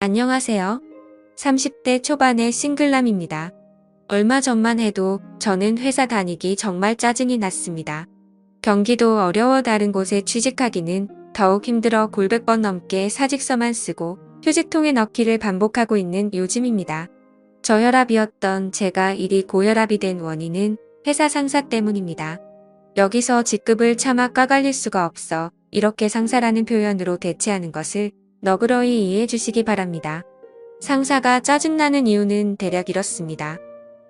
안녕하세요. 30대 초반의 싱글남입니다. 얼마 전만 해도 저는 회사 다니기 정말 짜증이 났습니다. 경기도 어려워 다른 곳에 취직하기는 더욱 힘들어 골백 번 넘게 사직서만 쓰고 휴지통에 넣기를 반복하고 있는 요즘입니다. 저혈압이었던 제가 일이 고혈압이 된 원인은 회사 상사 때문입니다. 여기서 직급을 차마 까갈릴 수가 없어 이렇게 상사라는 표현으로 대체하는 것을 너그러이 이해해 주시기 바랍니다. 상사가 짜증나는 이유는 대략 이렇습니다.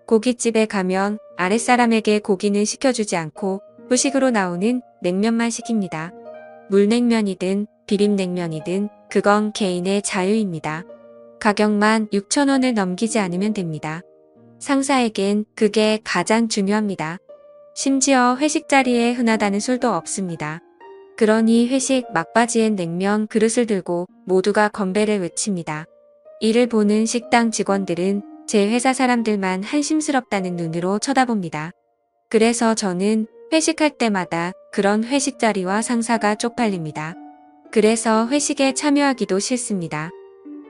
고깃집에 가면 아랫사람에게 고기는 시켜주지 않고 후식으로 나오는 냉면만 시킵니다. 물냉면이든 비빔냉면이든 그건 개인의 자유입니다. 가격만 6,000원을 넘기지 않으면 됩니다. 상사에겐 그게 가장 중요합니다. 심지어 회식 자리에 흔하다는 술도 없습니다. 그러니 회식 막바지엔 냉면 그릇을 들고 모두가 건배를 외칩니다. 이를 보는 식당 직원들은 제 회사 사람들만 한심스럽다는 눈으로 쳐다봅니다. 그래서 저는 회식할 때마다 그런 회식 자리와 상사가 쪽팔립니다. 그래서 회식에 참여하기도 싫습니다.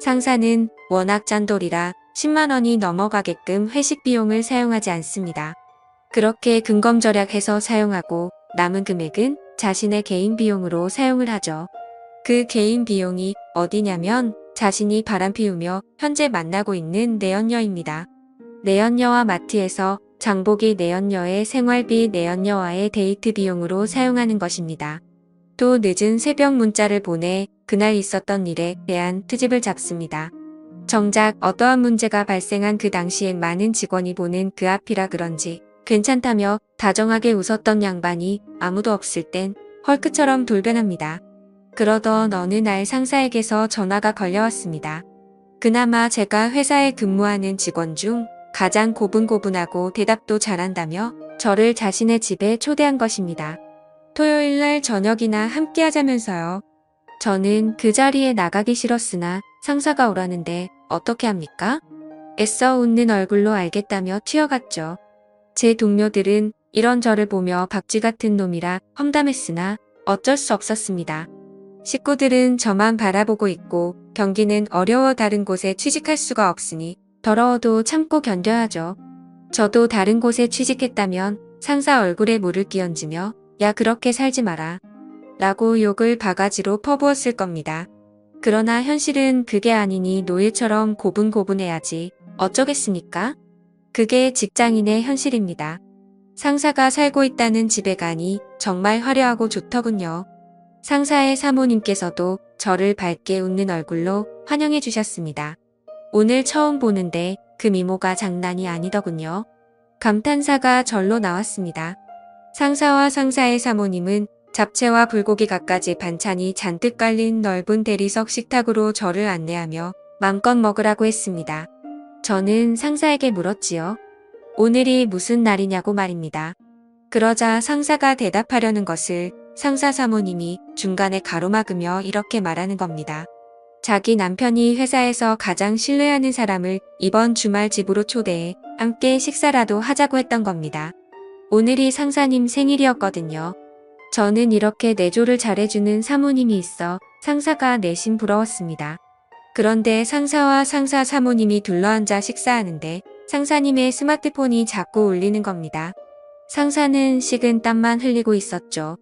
상사는 워낙 짠돌이라 10만 원이 넘어가게끔 회식 비용을 사용하지 않습니다. 그렇게 근검절약해서 사용하고 남은 금액은 자신의 개인 비용으로 사용을 하죠. 그 개인 비용이 어디냐면 자신이 바람피우며 현재 만나고 있는 내연녀입니다. 내연녀와 마트에서 장보기 내연녀의 생활비 내연녀와의 데이트 비용으로 사용하는 것입니다. 또 늦은 새벽 문자를 보내 그날 있었던 일에 대한 트집을 잡습니다. 정작 어떠한 문제가 발생한 그 당시엔 많은 직원이 보는 그 앞이라 그런지 괜찮다며 다정하게 웃었던 양반이 아무도 없을 땐 헐크처럼 돌변합니다. 그러던 어느 날 상사에게서 전화가 걸려왔습니다. 그나마 제가 회사에 근무하는 직원 중 가장 고분고분하고 대답도 잘한다며 저를 자신의 집에 초대한 것입니다. 토요일날 저녁이나 함께 하자면서요. 저는 그 자리에 나가기 싫었으나 상사가 오라는데 어떻게 합니까? 애써 웃는 얼굴로 알겠다며 튀어갔죠. 제 동료들은 이런 저를 보며 박쥐 같은 놈이라 험담했으나 어쩔 수 없었습니다. 식구들은 저만 바라보고 있고 경기는 어려워 다른 곳에 취직할 수가 없으니 더러워도 참고 견뎌야죠. 저도 다른 곳에 취직했다면 상사 얼굴에 물을 끼얹으며 야 그렇게 살지 마라 라고 욕을 바가지로 퍼부었을 겁니다. 그러나 현실은 그게 아니니 노예처럼 고분고분해야지 어쩌겠습니까? 그게 직장인의 현실입니다. 상사가 살고 있다는 집에 가니 정말 화려하고 좋더군요. 상사의 사모님께서도 저를 밝게 웃는 얼굴로 환영해 주셨습니다. 오늘 처음 보는데 그 미모가 장난이 아니더군요. 감탄사가 절로 나왔습니다. 상사와 상사의 사모님은 잡채와 불고기 갖가지 반찬이 잔뜩 깔린 넓은 대리석 식탁으로 저를 안내하며 맘껏 먹으라고 했습니다. 저는 상사에게 물었지요. 오늘이 무슨 날이냐고 말입니다. 그러자 상사가 대답하려는 것을 상사 사모님이 중간에 가로막으며 이렇게 말하는 겁니다. 자기 남편이 회사에서 가장 신뢰하는 사람을 이번 주말 집으로 초대해 함께 식사라도 하자고 했던 겁니다. 오늘이 상사님 생일이었거든요. 저는 이렇게 내조를 잘해주는 사모님이 있어 상사가 내심 부러웠습니다. 그런데 상사와 상사 사모님이 둘러앉아 식사하는데 상사님의 스마트폰이 자꾸 울리는 겁니다. 상사는 식은 땀만 흘리고 있었죠.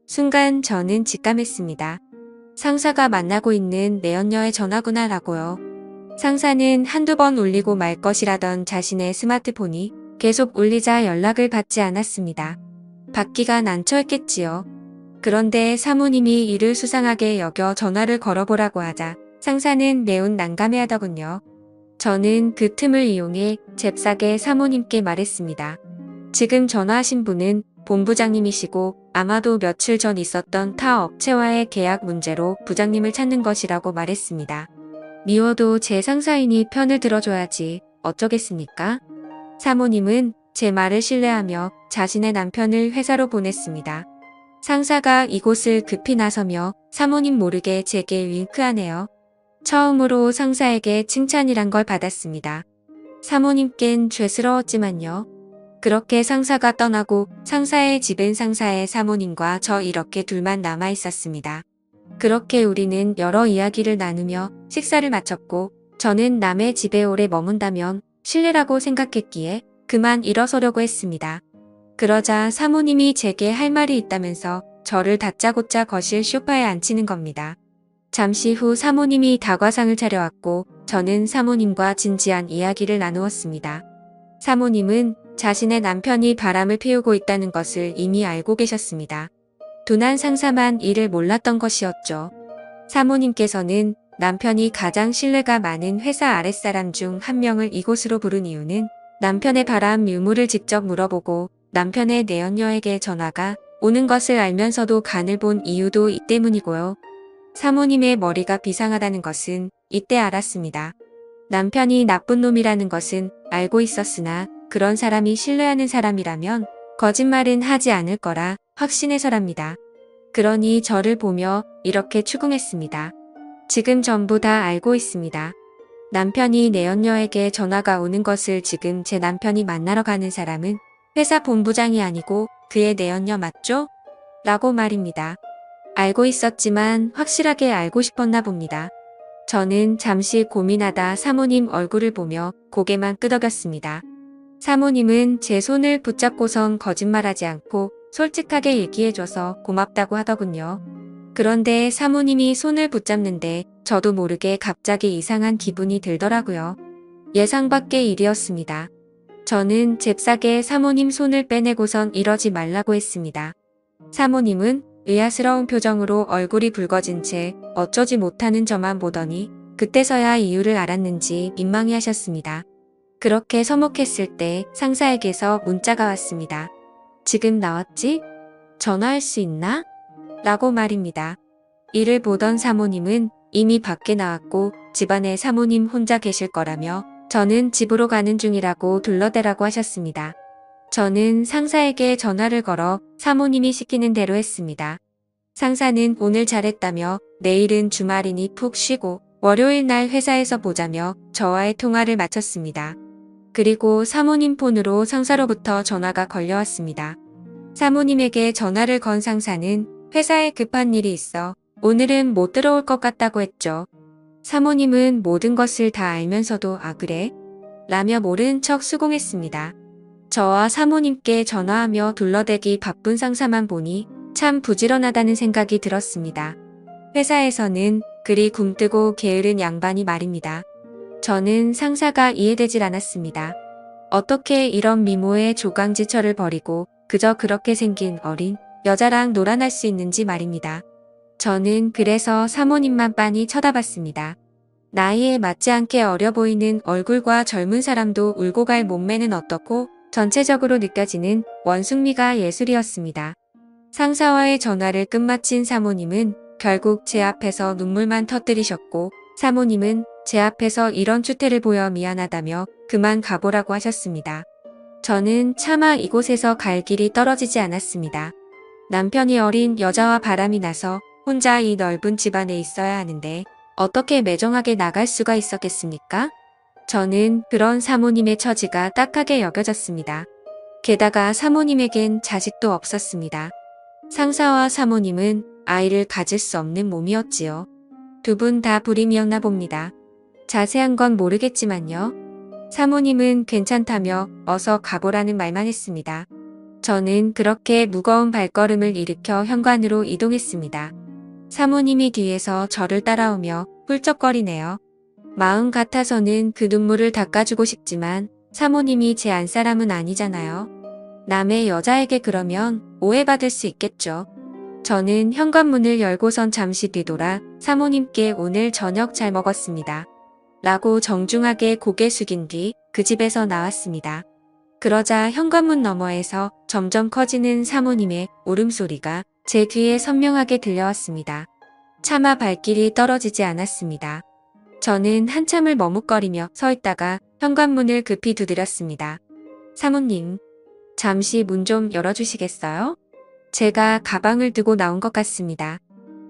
순간 저는 직감했습니다. 상사가 만나고 있는 내연녀의 전화구나 라고요. 상사는 한두 번 울리고 말 것이라던 자신의 스마트폰이 계속 울리자 연락을 받지 않았습니다. 받기가 난처했겠지요. 그런데 사모님이 이를 수상하게 여겨 전화를 걸어보라고 하자 상사는 매우 난감해하더군요. 저는 그 틈을 이용해 잽싸게 사모님께 말했습니다. 지금 전화하신 분은 본부장님이시고 아마도 며칠 전 있었던 타 업체와의 계약 문제로 부장님을 찾는 것이라고 말했습니다. 미워도 제 상사이니 편을 들어줘야지 어쩌겠습니까? 사모님은 제 말을 신뢰하며 자신의 남편을 회사로 보냈습니다. 상사가 이곳을 급히 나서며 사모님 모르게 제게 윙크하네요. 처음으로 상사에게 칭찬이란 걸 받았습니다. 사모님껜 죄스러웠지만요. 그렇게 상사가 떠나고 상사의 집엔 상사의 사모님과 저 이렇게 둘만 남아 있었습니다. 그렇게 우리는 여러 이야기를 나누며 식사를 마쳤고 저는 남의 집에 오래 머문다면 실례라고 생각했기에 그만 일어서려고 했습니다. 그러자 사모님이 제게 할 말이 있다면서 저를 다짜고짜 거실 소파에 앉히는 겁니다. 잠시 후 사모님이 다과상을 차려왔고 저는 사모님과 진지한 이야기를 나누었습니다. 사모님은 자신의 남편이 바람을 피우고 있다는 것을 이미 알고 계셨습니다. 둔한 상사만 이를 몰랐던 것이었죠. 사모님께서는 남편이 가장 신뢰가 많은 회사 아랫사람 중 한 명을 이곳으로 부른 이유는 남편의 바람 유무를 직접 물어보고 남편의 내연녀에게 전화가 오는 것을 알면서도 간을 본 이유도 이 때문이고요. 사모님의 머리가 비상하다는 것은 이때 알았습니다. 남편이 나쁜 놈이라는 것은 알고 있었으나 그런 사람이 신뢰하는 사람이라면 거짓말은 하지 않을 거라 확신해서랍니다. 그러니 저를 보며 이렇게 추궁했습니다. 지금 전부 다 알고 있습니다. 남편이 내연녀에게 전화가 오는 것을 지금 제 남편이 만나러 가는 사람은 회사 본부장이 아니고 그의 내연녀 맞죠? 라고 말입니다. 알고 있었지만 확실하게 알고 싶었나 봅니다. 저는 잠시 고민하다 사모님 얼굴을 보며 고개만 끄덕였습니다. 사모님은 제 손을 붙잡고선 거짓말하지 않고 솔직하게 얘기해줘서 고맙다고 하더군요. 그런데 사모님이 손을 붙잡는데 저도 모르게 갑자기 이상한 기분이 들더라고요. 예상 밖의 일이었습니다. 저는 잽싸게 사모님 손을 빼내고선 이러지 말라고 했습니다. 사모님은 의아스러운 표정으로 얼굴이 붉어진 채 어쩌지 못하는 저만 보더니 그때서야 이유를 알았는지 민망해 하셨습니다. 그렇게 서먹했을 때 상사에게서 문자가 왔습니다. 지금 나왔지? 전화할 수 있나? 라고 말입니다. 이를 보던 사모님은 이미 밖에 나왔고 집안에 사모님 혼자 계실 거라며 저는 집으로 가는 중이라고 둘러대라고 하셨습니다. 저는 상사에게 전화를 걸어 사모님이 시키는 대로 했습니다. 상사는 오늘 잘했다며 내일은 주말이니 푹 쉬고 월요일 날 회사에서 보자며 저와의 통화를 마쳤습니다. 그리고 사모님 폰으로 상사로부터 전화가 걸려왔습니다. 사모님에게 전화를 건 상사는 회사에 급한 일이 있어 오늘은 못 들어올 것 같다고 했죠. 사모님은 모든 것을 다 알면서도 아 그래? 라며 모른 척 수긍했습니다. 저와 사모님께 전화하며 둘러대기 바쁜 상사만 보니 참 부지런하다는 생각이 들었습니다. 회사에서는 그리 굼뜨고 게으른 양반이 말입니다. 저는 상사가 이해되질 않았습니다. 어떻게 이런 미모의 조강지처를 버리고 그저 그렇게 생긴 어린 여자랑 놀아날 수 있는지 말입니다. 저는 그래서 사모님만 빤히 쳐다봤습니다. 나이에 맞지 않게 어려 보이는 얼굴과 젊은 사람도 울고 갈 몸매는 어떻고 전체적으로 느껴지는 원숭미가 예술이었습니다. 상사와의 전화를 끝마친 사모님은 결국 제 앞에서 눈물만 터뜨리셨고 사모님은 제 앞에서 이런 추태를 보여 미안하다며 그만 가보라고 하셨습니다. 저는 차마 이곳에서 갈 길이 떨어지지 않았습니다. 남편이 어린 여자와 바람이 나서 혼자 이 넓은 집안에 있어야 하는데 어떻게 매정하게 나갈 수가 있었겠습니까? 저는 그런 사모님의 처지가 딱하게 여겨졌습니다. 게다가 사모님에겐 자식도 없었습니다. 상사와 사모님은 아이를 가질 수 없는 몸이었지요. 두 분 다 불임이었나 봅니다. 자세한 건 모르겠지만요. 사모님은 괜찮다며 어서 가보라는 말만 했습니다. 저는 그렇게 무거운 발걸음을 일으켜 현관으로 이동했습니다. 사모님이 뒤에서 저를 따라오며 훌쩍거리네요. 마음 같아서는 그 눈물을 닦아주고 싶지만 사모님이 제 안사람은 아니잖아요. 남의 여자에게 그러면 오해받을 수 있겠죠. 저는 현관문을 열고선 잠시 뒤돌아 사모님께 오늘 저녁 잘 먹었습니다. 라고 정중하게 고개 숙인 뒤 그 집에서 나왔습니다. 그러자 현관문 너머에서 점점 커지는 사모님의 울음소리가 제 귀에 선명하게 들려왔습니다. 차마 발길이 떨어지지 않았습니다. 저는 한참을 머뭇거리며 서 있다가 현관문을 급히 두드렸습니다. 사모님, 잠시 문 좀 열어주시겠어요? 제가 가방을 두고 나온 것 같습니다.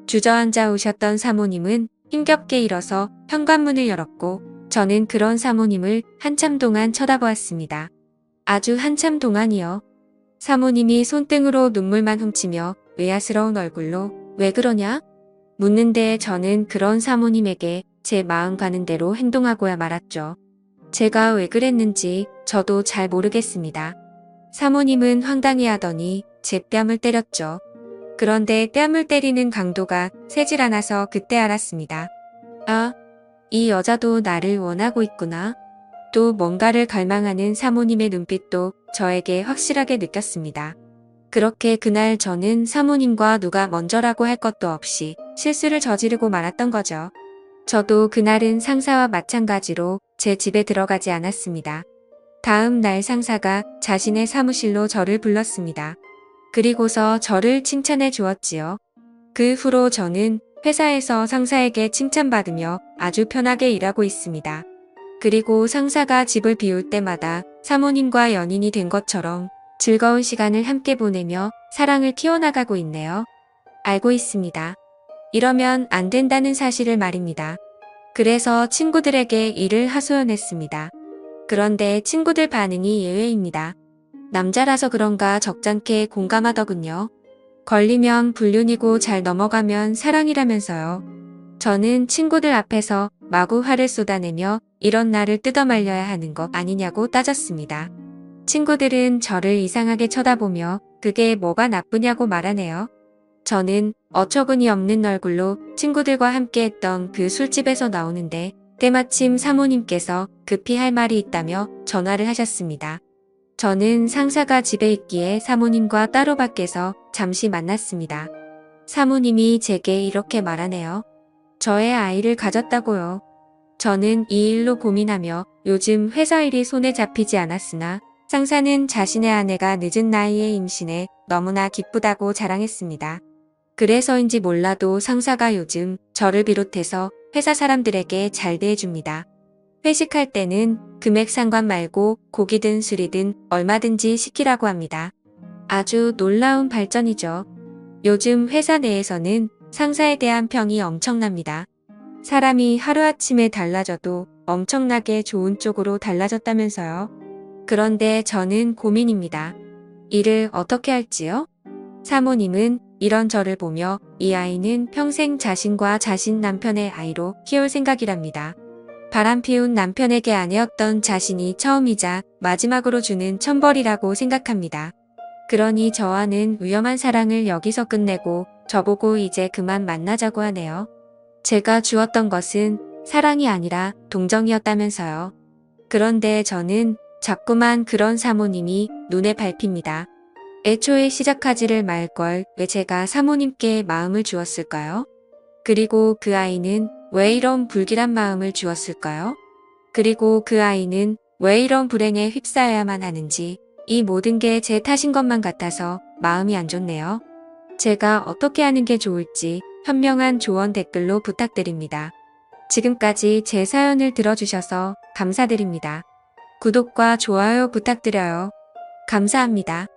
주저앉아 오셨던 사모님은 힘겹게 일어서 현관문을 열었고 저는 그런 사모님을 한참 동안 쳐다보았습니다. 아주 한참 동안이요. 사모님이 손등으로 눈물만 훔치며 의아스러운 얼굴로 왜 그러냐? 묻는데 저는 그런 사모님에게 제 마음 가는 대로 행동하고야 말았죠. 제가 왜 그랬는지 저도 잘 모르겠습니다. 사모님은 황당해하더니 제 뺨을 때렸죠. 그런데 뺨을 때리는 강도가 세질 않아서 그때 알았습니다. 아, 이 여자도 나를 원하고 있구나. 또 뭔가를 갈망하는 사모님의 눈빛도 저에게 확실하게 느꼈습니다. 그렇게 그날 저는 사모님과 누가 먼저라고 할 것도 없이 실수를 저지르고 말았던 거죠. 저도 그날은 상사와 마찬가지로 제 집에 들어가지 않았습니다. 다음 날 상사가 자신의 사무실로 저를 불렀습니다. 그리고서 저를 칭찬해 주었지요. 그 후로 저는 회사에서 상사에게 칭찬받으며 아주 편하게 일하고 있습니다. 그리고 상사가 집을 비울 때마다 사모님과 연인이 된 것처럼 즐거운 시간을 함께 보내며 사랑을 키워나가고 있네요. 알고 있습니다. 이러면 안 된다는 사실을 말입니다. 그래서 친구들에게 이를 하소연했습니다. 그런데 친구들 반응이 예외입니다. 남자라서 그런가 적잖게 공감하더군요. 걸리면 불륜이고 잘 넘어가면 사랑이라면서요. 저는 친구들 앞에서 마구 화를 쏟아내며 이런 나를 뜯어말려야 하는 것 아니냐고 따졌습니다. 친구들은 저를 이상하게 쳐다보며 그게 뭐가 나쁘냐고 말하네요. 저는 어처구니 없는 얼굴로 친구들과 함께 했던 그 술집에서 나오는데 때마침 사모님께서 급히 할 말이 있다며 전화를 하셨습니다. 저는 상사가 집에 있기에 사모님과 따로 밖에서 잠시 만났습니다. 사모님이 제게 이렇게 말하네요. 저의 아이를 가졌다고요. 저는 이 일로 고민하며 요즘 회사 일이 손에 잡히지 않았으나 상사는 자신의 아내가 늦은 나이에 임신해 너무나 기쁘다고 자랑했습니다. 그래서인지 몰라도 상사가 요즘 저를 비롯해서 회사 사람들에게 잘 대해줍니다. 회식할 때는 금액 상관 말고 고기든 술이든 얼마든지 시키라고 합니다. 아주 놀라운 발전이죠. 요즘 회사 내에서는 상사에 대한 평이 엄청납니다. 사람이 하루아침에 달라져도 엄청나게 좋은 쪽으로 달라졌다면서요. 그런데 저는 고민입니다. 일을 어떻게 할지요? 사모님은 이런 저를 보며 이 아이는 평생 자신과 자신 남편의 아이로 키울 생각이랍니다. 바람피운 남편에게 아내였던 자신이 처음이자 마지막으로 주는 천벌이라고 생각합니다. 그러니 저와는 위험한 사랑을 여기서 끝내고 저보고 이제 그만 만나자고 하네요. 제가 주었던 것은 사랑이 아니라 동정이었다면서요. 그런데 저는 자꾸만 그런 사모님이 눈에 밟힙니다. 애초에 시작하지를 말걸 왜 제가 사모님께 마음을 주었을까요? 그리고 그 아이는 왜 이런 불길한 마음을 주었을까요? 그리고 그 아이는 왜 이런 불행에 휩싸여야만 하는지 이 모든 게 제 탓인 것만 같아서 마음이 안 좋네요. 제가 어떻게 하는 게 좋을지 현명한 조언 댓글로 부탁드립니다. 지금까지 제 사연을 들어주셔서 감사드립니다. 구독과 좋아요 부탁드려요. 감사합니다.